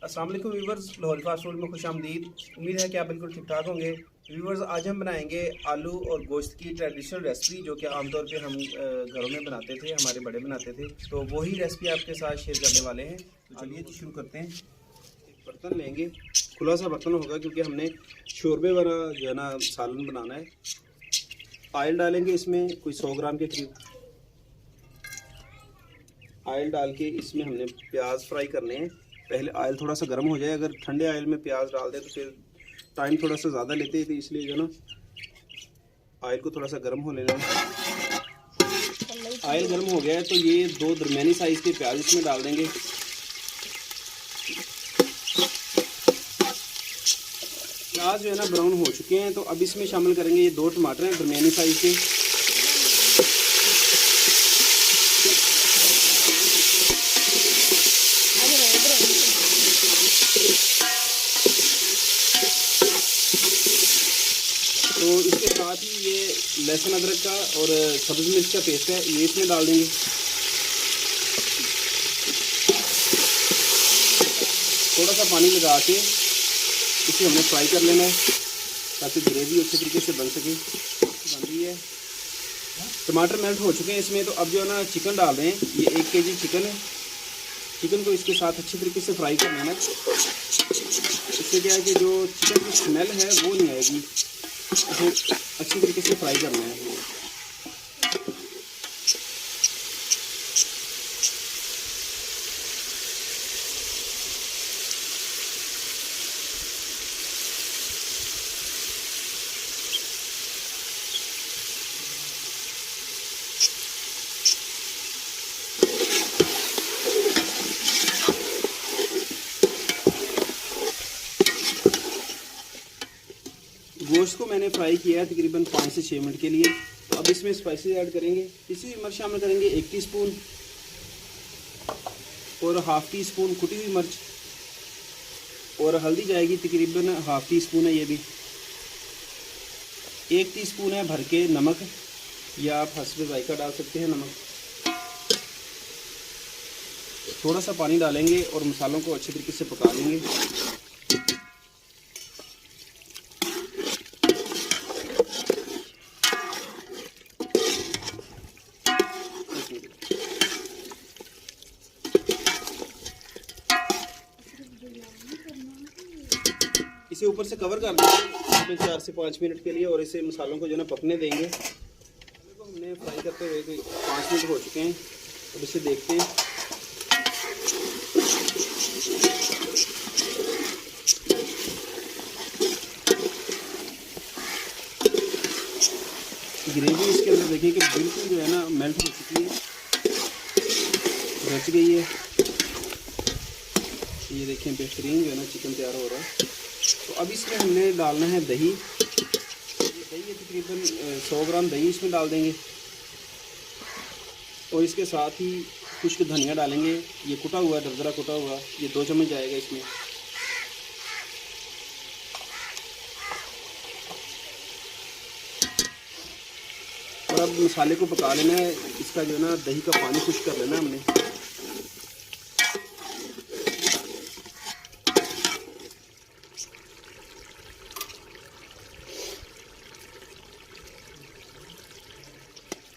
अस्सलाम वालेकुम viewers, Lahori fast food में खुश आमदीद। उम्मीद है कि आप बिल्कुल ठीक ठाक होंगे। व्यूवर्स, आज हम बनाएंगे आलू और गोश्त की ट्रेडिशनल रेसिपी, जो कि आमतौर पे हम घरों में बनाते थे, हमारे बड़े बनाते थे। तो वही रेसिपी आपके साथ शेयर करने वाले हैं। तो चलिए जी शुरू करते हैं। एक बर्तन लेंगे, खुला सा बर्तन होगा क्योंकि हमने शोरबे वाला जो है ना सालन बनाना है। ऑयल डालेंगे इसमें कोई 100 ग्राम के करीब। ऑयल डाल के इसमें हमने प्याज फ्राई करने हैं। पहले ऑयल थोड़ा सा गर्म हो जाए। अगर ठंडे ऑयल में प्याज डाल दें तो फिर टाइम थोड़ा सा ज़्यादा लेते हैं, तो इसलिए जो ना ऑयल को थोड़ा सा गर्म हो लेना है। ऑयल गर्म हो गया है तो ये 2 दरमियानी साइज़ के प्याज इसमें डाल देंगे। प्याज जो है ना ब्राउन हो चुके हैं, तो अब इसमें शामिल करेंगे ये 2 टमाटर हैं दरमियानी साइज़ के। तो इसके साथ ही ये लहसुन अदरक का और सब्ज़ मिर्च का पेस्ट है, ये इसमें डाल देंगे। थोड़ा सा पानी लगा के इसे हमने फ्राई कर लेना है ताकि ग्रेवी अच्छे तरीके से बन सके। बन रही है, टमाटर मेल्ट हो चुके हैं इसमें। तो अब जो है ना चिकन डाल रहे हैं। ये 1 kg चिकन है। चिकन को इसके साथ अच्छी तरीके से फ्राई कर लेना है। इससे क्या है कि जो चिकन की स्मेल है वो नहीं आएगी। इसे अच्छी तरीके से फ्राई करना है। गोश्त को मैंने फ्राई किया है तकरीबन 5 से 6 मिनट के लिए। तो अब इसमें स्पाइसेस ऐड करेंगे। किसी भी मिर्च शामिल करेंगे, 1 टीस्पून और ½ टीस्पून कुटी हुई मिर्च, और हल्दी जाएगी तकरीबन ½ टीस्पून है ये भी। 1 टीस्पून है भर के नमक, या आप हस्बे जायका डाल सकते हैं नमक। थोड़ा सा पानी डालेंगे और मसालों को अच्छे तरीके से पका लेंगे। इसे ऊपर से कवर कर देंगे 4 से 5 मिनट के लिए, और इसे मसालों को जो है ना पकने देंगे। तो हमने फ्राई करते हुए 5 मिनट हो चुके हैं। अब इसे देखते हैं। ग्रेवी इसके अंदर देखिए कि बिल्कुल जो है ना मेल्ट हो चुकी है, रच गई है। ये देखें बेहतरीन जो है ना चिकन तैयार हो रहा है। तो अब इसमें हमने डालना है दही। ये दही है तकरीबन 100 ग्राम दही इसमें डाल देंगे, और इसके साथ ही खुश्क धनिया डालेंगे। ये कुटा हुआ, दरदरा कुटा हुआ, ये 2 चम्मच जाएगा इसमें। और अब मसाले को पका लेना है। इसका जो है ना दही का पानी खुश्क कर लेना हमने।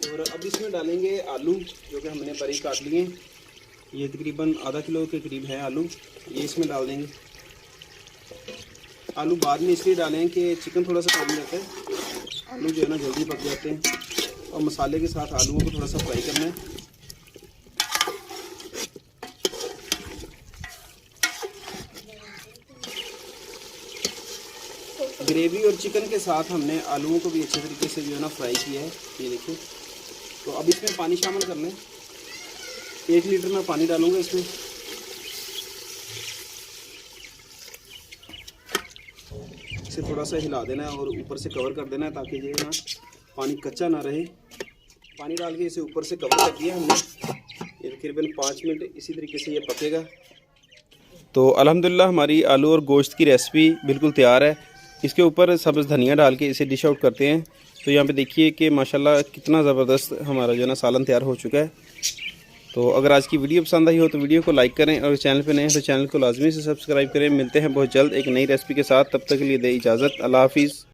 और अब इसमें डालेंगे आलू, जो कि हमने बारीक काट लिए। ये तकरीबन ½ किलो के करीब है आलू, ये इसमें डाल देंगे। आलू बाद में इसलिए डालें कि चिकन थोड़ा सा टाइम लेता है, आलू जो है ना जल्दी पक जाते हैं। और मसाले के साथ आलूओं को थोड़ा सा फ्राई करना है। ग्रेवी और चिकन के साथ हमने आलूओं को भी अच्छे तरीके से जो है ना फ्राई किया है, ये देखिए। तो अब इसमें पानी शामिल कर लें। 1 लीटर में पानी डालूंगा इसमें। इसे थोड़ा सा हिला देना है और ऊपर से कवर कर देना है ताकि ये ना पानी कच्चा ना रहे। पानी डाल के इसे ऊपर से कवर कर दिया हमने। ये तकरीबन 5 मिनट इसी तरीके से ये पकेगा। तो अल्हम्दुलिल्लाह हमारी आलू और गोश्त की रेसिपी बिल्कुल तैयार है। इसके ऊपर सब्ज़ धनिया डाल के इसे डिश आउट करते हैं। तो यहाँ पे देखिए कि माशाल्लाह कितना ज़बरदस्त हमारा जो है ना सालन तैयार हो चुका है। तो अगर आज की वीडियो पसंद आई हो तो वीडियो को लाइक करें और चैनल पर नए हैं तो चैनल को लाजमी से सब्सक्राइब करें। मिलते हैं बहुत जल्द एक नई रेसिपी के साथ, तब तक के लिए दे इजाज़त। अल्लाह हाफिज़।